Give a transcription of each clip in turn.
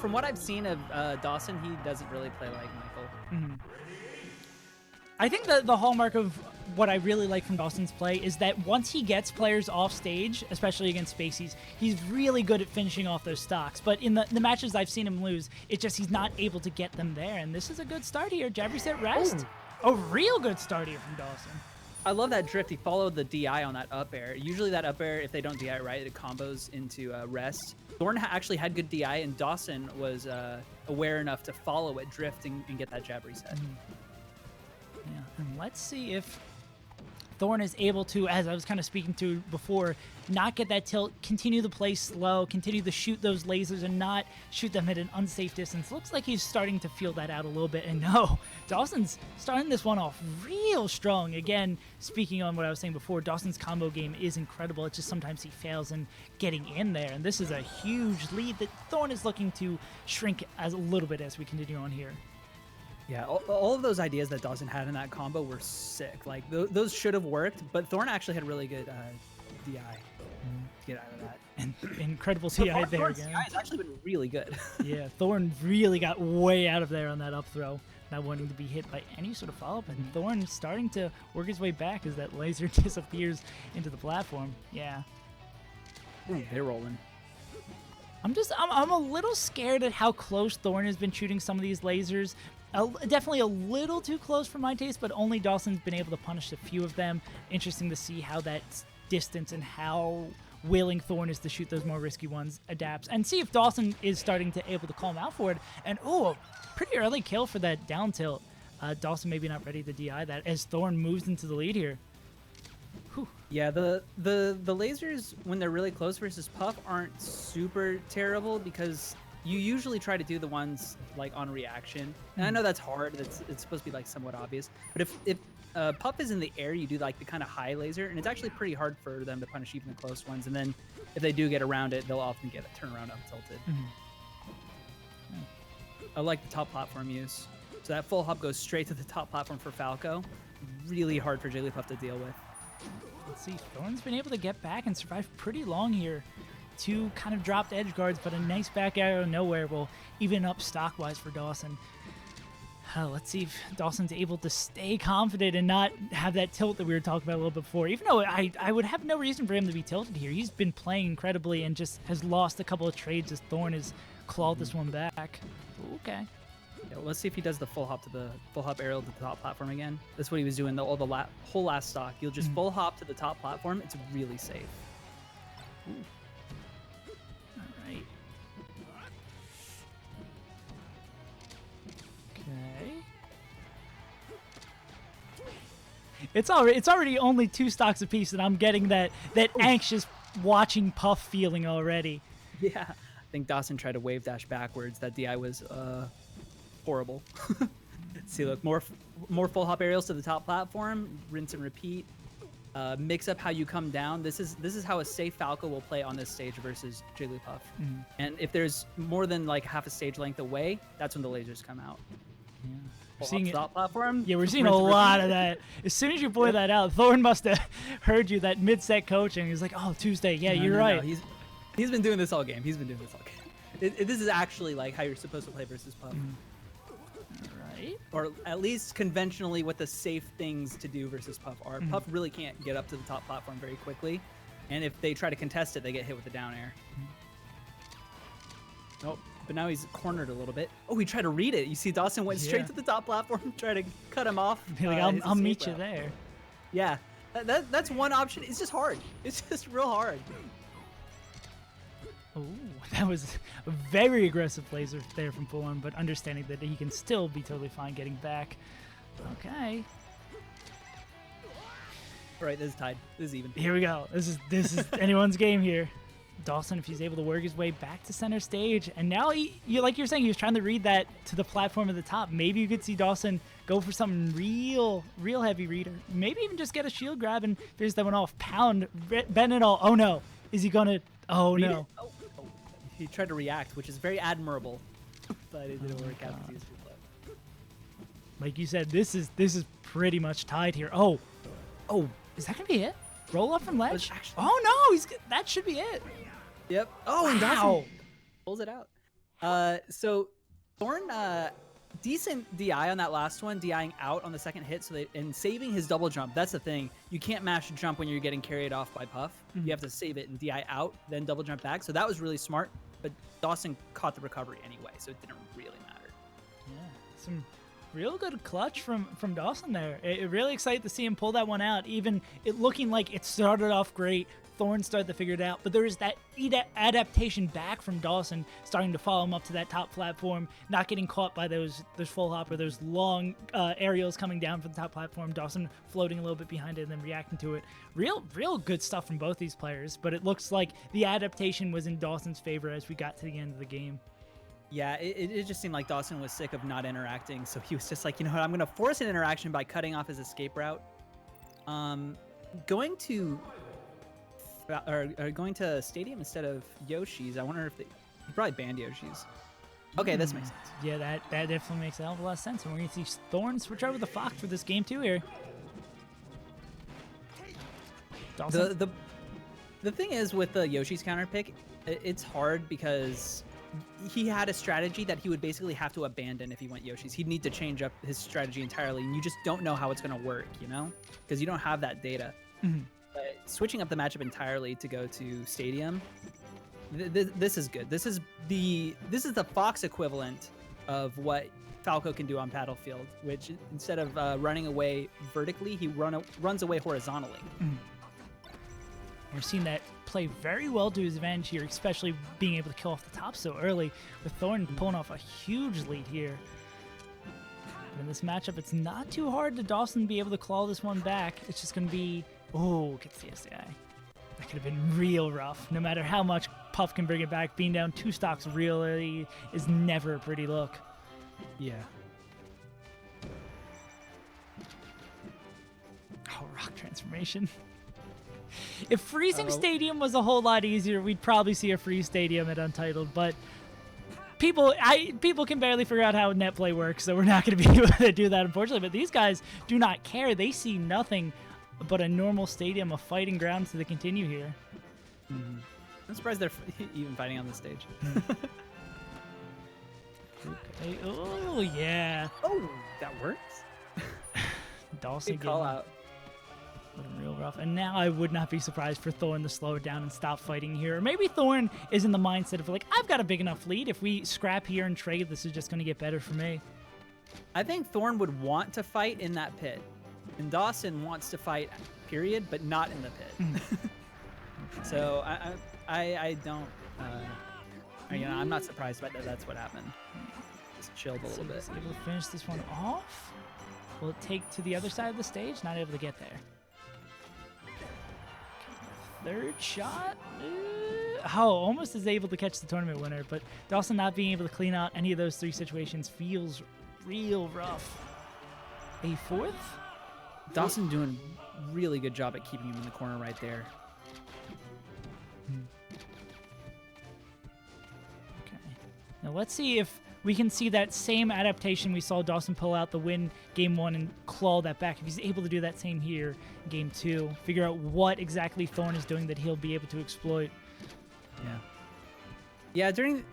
from what I've seen of Dawson, he doesn't really play like Michael. I think the hallmark of what I really like from Dawson's play is that once he gets players off stage, especially against Spaceys, he's really good at finishing off those stocks. But in the matches I've seen him lose, it's just he's not able to get them there. And this is a good start here. Jab reset rest. Ooh. A real good start here from Dawson. I love that drift. He followed the DI on that up air. Usually that up air, if they don't DI right, it combos into rest. th0rn actually had good DI, and Dawson was aware enough to follow it, drift, and get that jab reset. Yeah, and let's see if th0rn is able to, as I was kind of speaking to before, not get that tilt, continue to play slow, continue to shoot those lasers and not shoot them at an unsafe distance. Looks like he's starting to feel that out a little bit. And no, Dawson's starting this one off real strong. Again, speaking on what I was saying before, Dawson's combo game is incredible. It's just sometimes he fails in getting in there. And this is a huge lead that th0rn is looking to shrink as a little bit as we continue on here. Yeah, all of those ideas that Dawson had in that combo were sick. Like, those should have worked, but th0rn actually had really good DI to get out of that. And incredible TI there again. TI has actually been really good. Yeah, th0rn really got way out of there on that up throw, not wanting to be hit by any sort of follow-up, and th0rn starting to work his way back as that laser disappears into the platform. Yeah. Ooh, they're rolling. I'm a little scared at how close th0rn has been shooting some of these lasers. Definitely a little too close for my taste, but only Dawson's been able to punish a few of them. Interesting to see how that distance and how willing th0rn is to shoot those more risky ones adapts, and see if Dawson is starting to able to call him out for it. And a pretty early kill for that down tilt. Dawson maybe not ready to DI that as th0rn moves into the lead here. Whew. Yeah, the lasers when they're really close versus Puff aren't super terrible because you usually try to do the ones like on reaction, and I know that's hard. It's supposed to be like somewhat obvious, but if Puff is in the air, you do like the kind of high laser, and it's actually pretty hard for them to punish even the close ones. And then if they do get around it, they'll often get a turnaround up tilted. I like the top platform use. So that full hop goes straight to the top platform for Falco. Really hard for Jigglypuff to deal with. Let's see, th0rn's been able to get back and survive pretty long here. Two kind of dropped edge guards, but a nice back out of nowhere will even up stock-wise for Dawson. Let's see if Dawson's able to stay confident and not have that tilt that we were talking about a little bit before. Even though I would have no reason for him to be tilted here. He's been playing incredibly and just has lost a couple of trades as th0rn has clawed this one back. Okay. Yeah, let's see if he does the full hop aerial to the top platform again. That's what he was doing whole last stock. You'll just full hop to the top platform. It's really safe. Ooh. Alright. Okay. It's already only 2 stocks apiece, and I'm getting that anxious watching Puff feeling already. Yeah. I think Dawson tried to wave dash backwards. That DI was horrible. See, look, more full hop aerials to the top platform, rinse and repeat. Mix up how you come down. This is how a safe Falco will play on this stage versus Jigglypuff. And if there's more than like half a stage length away, that's when the lasers come out. Yeah. We're seeing it. Top platform. Yeah, we're seeing a lot of that. As soon as you point that out, th0rn must have heard you that mid-set coaching. He's like, "Oh, Tuesday. Yeah, you're right." No. He's been doing this all game. This is actually like how you're supposed to play versus Puff. Right. Or at least conventionally what the safe things to do versus Puff are. Puff really can't get up to the top platform very quickly, and if they try to contest it, they get hit with the down air. Nope. But now he's cornered a little bit. Oh, he tried to read it. You see Dawson went straight to the top platform, try to cut him off. Be like, I'll meet you there. Yeah. That's one option. It's just hard. It's just real hard. Oh, that was a very aggressive laser there from th0rn, but understanding that he can still be totally fine getting back. Okay. All right, this is tied. This is even. Here we go. This is anyone's game here. Dawson, if he's able to work his way back to center stage, and now like you're saying, he was trying to read that to the platform at the top. Maybe you could see Dawson go for something real heavy reader. Maybe even just get a shield grab and finish that one off. Pound, bend it all. Oh no, is he gonna? Oh no. Oh. He tried to react, which is very admirable, but it didn't work out. Like you said, this is pretty much tied here. Oh, is that gonna be it? Roll up from ledge. Oh no, that should be it. Yep. Oh, and Dawson pulls it out. So th0rn, decent DI on that last one, DIing out on the second hit, and saving his double jump. That's the thing. You can't mash jump when you're getting carried off by Puff. You have to save it and DI out, then double jump back. So that was really smart. But Dawson caught the recovery anyway, so it didn't really matter. Yeah, some real good clutch from Dawson there. It really excited to see him pull that one out. Even it looking like it started off great. th0rn started to figure it out, but there is that adaptation back from Dawson, starting to follow him up to that top platform, not getting caught by those full hop or those long aerials coming down from the top platform. Dawson floating a little bit behind it and then reacting to it. Real good stuff from both these players, but it looks like the adaptation was in Dawson's favor as we got to the end of the game. Yeah, it just seemed like Dawson was sick of not interacting, so he was just like, you know what, I'm going to force an interaction by cutting off his escape route. Going to Stadium instead of Yoshi's. I wonder if he probably banned Yoshi's. Okay, this makes sense. Yeah, that definitely makes a hell of a lot of sense. And we're going to see th0rn switch over the Fox for this game too here. Dawson. The thing is with the Yoshi's counter pick, it's hard because he had a strategy that he would basically have to abandon if he went Yoshi's. He'd need to change up his strategy entirely, and you just don't know how it's going to work, you know? Because you don't have that data. But switching up the matchup entirely to go to Stadium, this is good. This is the Fox equivalent of what Falco can do on Battlefield, which instead of running away vertically, he runs away horizontally. We're seeing that play very well to his advantage here, especially being able to kill off the top so early, with th0rn pulling off a huge lead here. But in this matchup, it's not too hard to Dawson be able to claw this one back. It's just going to be... Oh, gets the SDI. That could have been real rough. No matter how much Puff can bring it back, being down 2 stocks really is never a pretty look. Yeah. Oh, rock transformation. If freezing Stadium was a whole lot easier, we'd probably see a free Stadium at Untitled, but people can barely figure out how net play works, so we're not going to be able to do that, unfortunately. But these guys do not care. They see nothing but a normal Stadium, a fighting ground to the continue here. I'm surprised they're even fighting on the stage. Okay. Oh, yeah. Oh, that works. Dawson Good call out. Looking real rough. And now I would not be surprised for th0rn to slow it down and stop fighting here. Or maybe th0rn is in the mindset of like, I've got a big enough lead. If we scrap here and trade, this is just going to get better for me. I think th0rn would want to fight in that pit. And Dawson wants to fight, period, but not in the pit. So I don't, I'm not surprised by that. That's what happened. Just chilled a little bit. Able to finish this one off. Will it take to the other side of the stage? Not able to get there. Third shot. Almost is able to catch the tournament winner, but Dawson not being able to clean out any of those 3 situations feels real rough. A fourth? Dawson doing really good job at keeping him in the corner right there. Okay. Now let's see if we can see that same adaptation we saw Dawson pull out the win game 1 and claw that back. If he's able to do that same here game 2, figure out what exactly th0rn is doing that he'll be able to exploit. Yeah, during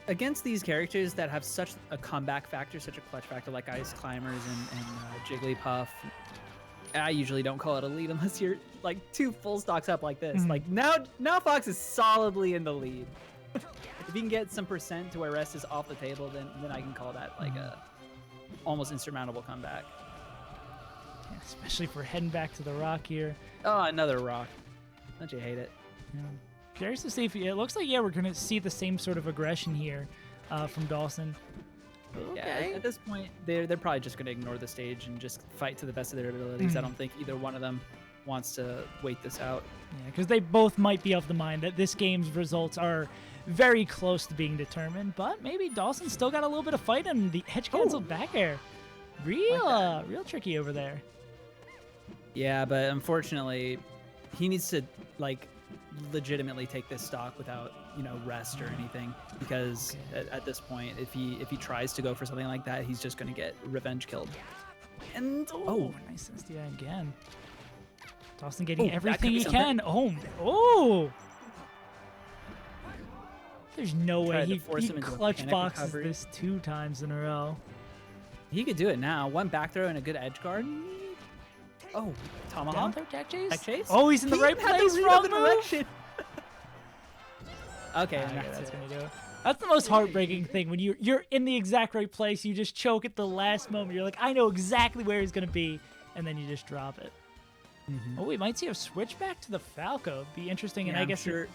against these characters that have such a comeback factor, such a clutch factor, like Ice Climbers and Jigglypuff, I usually don't call it a lead unless you're like 2 full stocks up like this. Like now Fox is solidly in the lead. If you can get some percent to where rest is off the table, then I can call that like a almost insurmountable comeback. Yeah, especially if we're heading back to the rock here. Oh, another rock. Don't you hate it? Yeah. Curious to see if it looks like we're gonna see the same sort of aggression here from Dawson. Okay. Yeah, at this point, they're probably just gonna ignore the stage and just fight to the best of their abilities. I don't think either one of them wants to wait this out. Yeah, because they both might be of the mind that this game's results are very close to being determined, but maybe Dawson's still got a little bit of fight on the edge cancel back air. Real tricky over there. Yeah, but unfortunately, he needs to like legitimately take this stock without rest or anything, because at this point, if he tries to go for something like that, he's just going to get revenge killed. And nice SDI again. Dawson getting everything he can. Oh. There's no way Tried to he force him into a clutch panic boxes recovery. this 2 times in a row. He could do it now. One back throw and a good edge guard. Oh, Down tomahawk. throw, Jack Chase? Jack Chase? Oh, he's in the He right had to place. read Wrong the move. direction. Okay, Okay, that's that's it. gonna do it. That's the most heartbreaking thing when you're in the exact right place. You just choke at the last moment. You're like, I know exactly where he's gonna be, and then you just drop it. Oh, we might see a switch back to the Falco. Be interesting, and Yeah, I I'm guess sure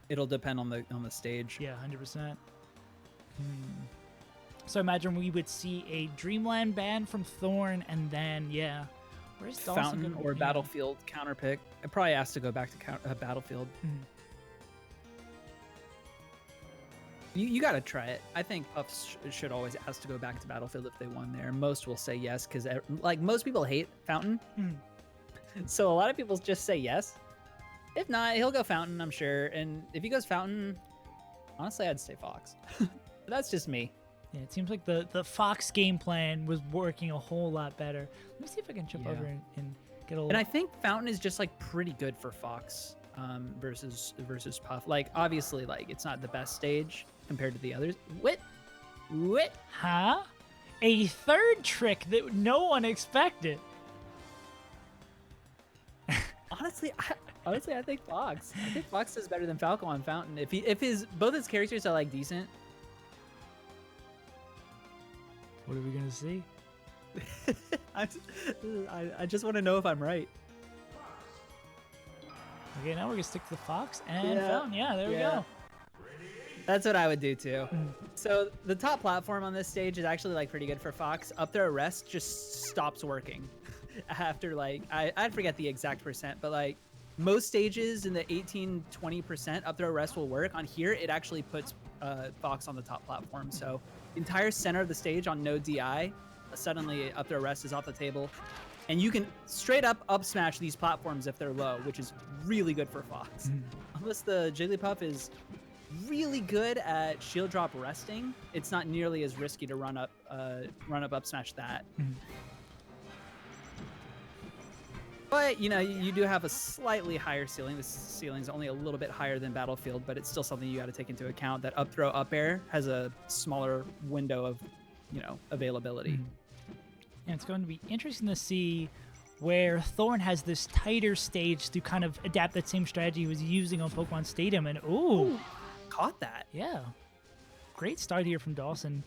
it'll depend on the stage. yeah, 100%. So imagine we would see a Dreamland ban from th0rn, and then yeah, where's Dawson Fountain gonna- or yeah. Battlefield counter pick. I probably asked to go back to Battlefield. You got to try it. I think Puffs should always ask to go back to Battlefield if they won there. Most will say yes because like most people hate Fountain, so a lot of people just say yes. If not, he'll go Fountain, I'm sure. And if he goes Fountain, honestly, I'd stay Fox. But that's just me. Yeah, it seems like the Fox game plan was working a whole lot better. Let me see if I can jump Yeah. over and get a little. And I think Fountain is just like pretty good for Fox versus Puff. Like obviously, like it's not the best stage compared to the others. What? Huh? A third trick that no one expected. Honestly, I think Fox. I think Fox does better than Falco on Fountain. If both his characters are like decent. What are we gonna see? I just want to know if I'm right. Okay, now we're gonna stick to the Fox and Yeah. Fountain. Yeah, there we Yeah. go. That's what I would do too. So the top platform on this stage is actually like pretty good for Fox. Up there arrest just stops working after like I forget the exact percent, but like most stages in the 18-20% up there arrest will work. On here it actually puts Fox on the top platform. So the entire center of the stage on no DI, suddenly up there arrest is off the table. And you can straight up smash these platforms if they're low, which is really good for Fox. Unless the Jigglypuff is really good at shield drop resting, it's not nearly as risky to run up smash that. But you know, you do have a slightly higher ceiling. This ceiling's only a little bit higher than Battlefield, but it's still something you got to take into account. That up throw up air has a smaller window of, you know, availability. And it's going to be interesting to see where th0rn has this tighter stage to kind of adapt that same strategy he was using on Pokemon Stadium. And ooh, Caught that. yeah, great start here from Dawson.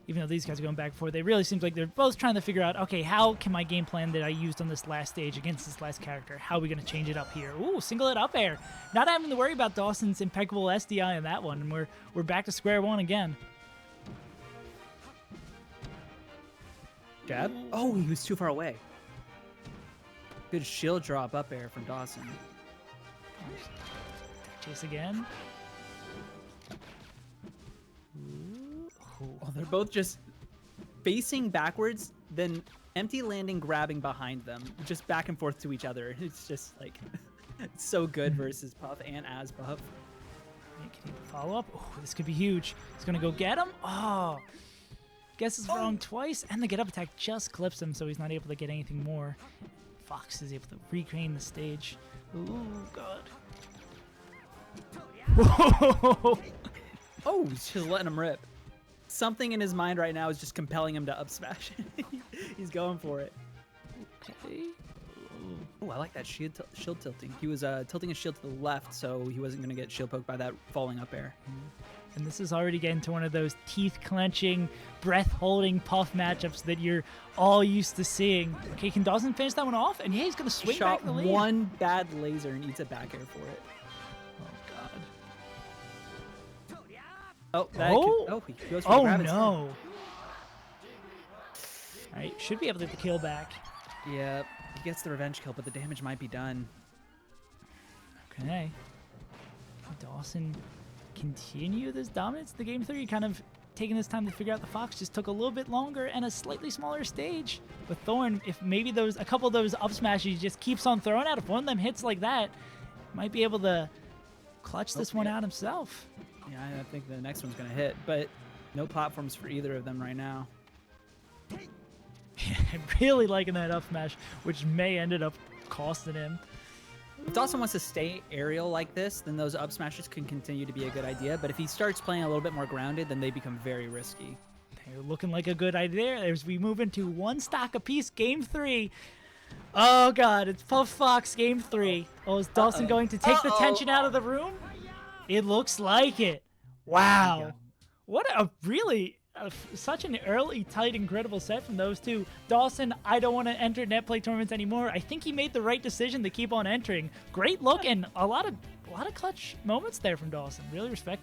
Even though these guys are going back and forth, it really seems like they're both trying to figure out, okay, how can my game plan that I used on this last stage against this last character, how are we going to change it up here? Ooh, single it up air. Not having to worry about Dawson's impeccable SDI in that one, and we're back to square one again. Jab. Oh, he was too far away. Good shield drop up air from Dawson. Chase again. Oh, they're both just facing backwards, then empty landing, grabbing behind them, just back and forth to each other. It's just like it's so good versus Puff and as Puff. Can he follow up? Oh, this could be huge. He's gonna go get him. Oh, guess it's wrong twice, and the get up attack just clips him, so he's not able to get anything more. Fox is able to reclaim the stage. Ooh, God. Oh, he's just letting him rip. Something in his mind right now is just compelling him to up smash. He's going for it. Okay. Oh, I like that shield tilting. He was tilting his shield to the left, so he wasn't going to get shield poked by that falling up air. And this is already getting to one of those teeth-clenching, breath-holding Puff matchups that you're all used to seeing. Okay, can Dawson finish that one off? And yeah, he's going to swing Shot back the lead. one bad laser and eats a back air for it. Oh, God. Oh, that he goes for the Oh, grab instead. no. All right, should be able to get the kill back. Yeah, he gets the revenge kill, but the damage might be done. Okay. Dawson continue this dominance in the game 3, kind of taking this time to figure out the Fox. Just took a little bit longer and a slightly smaller stage. With th0rn, if maybe a couple of those up smashes he just keeps on throwing out, if one of them hits like that, might be able to clutch this one out himself. Yeah, I think the next one's going to hit, but no platforms for either of them right now. I'm really liking that up smash, which may ended up costing him. If Dawson wants to stay aerial like this, then those up smashes can continue to be a good idea. But if he starts playing a little bit more grounded, then they become very risky. They're looking like a good idea as we move into one stock apiece, game 3. Oh, God, it's Puff Fox game 3. Oh, is Dawson going to take the tension out of the room? It looks like it. Wow. What a really... such an early, tight, incredible set from those two. Dawson, I don't want to enter net play tournaments anymore. I think he made the right decision to keep on entering. Great look and a lot of clutch moments there from Dawson. Really respect that.